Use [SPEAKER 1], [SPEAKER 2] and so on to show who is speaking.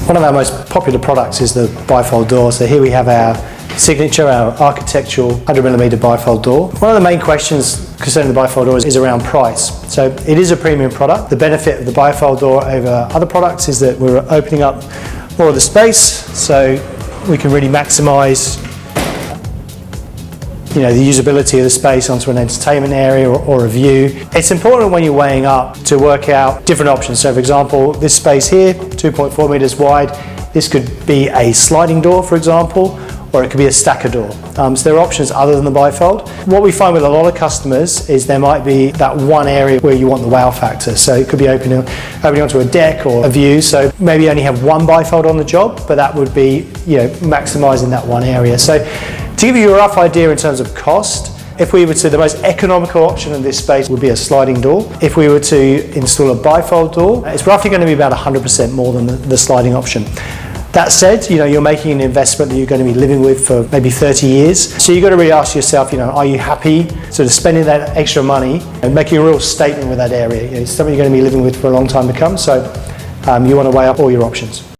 [SPEAKER 1] One of our most popular products is the bifold door. So here we have our signature, our architectural 100mm bifold door. One of the main questions concerning the bifold door is around price. So it is a premium product. The benefit of the bifold door over other products is that we're opening up more of the space, so we can really maximise the usability of the space onto an entertainment area or a view. It's important when you're weighing up to work out different options. So for example, this space here, 2.4 metres wide, this could be a sliding door, for example, or it could be a stacker door. So there are options other than the bifold. What we find with a lot of customers is there might be that one area where you want the wow factor. So it could be opening onto a deck or a view. So maybe only have one bifold on the job, but that would be maximising that one area. So to give you a rough idea in terms of cost, if we were to, the most economical option in this space would be a sliding door. If we were to install a bifold door, it's roughly going to be about 100% more than the sliding option. That said, you're making an investment that you're going to be living with for maybe 30 years. So you've got to really ask yourself, are you happy sort of spending that extra money and making a real statement with that area? It's something you're going to be living with for a long time to come. So you want to weigh up all your options.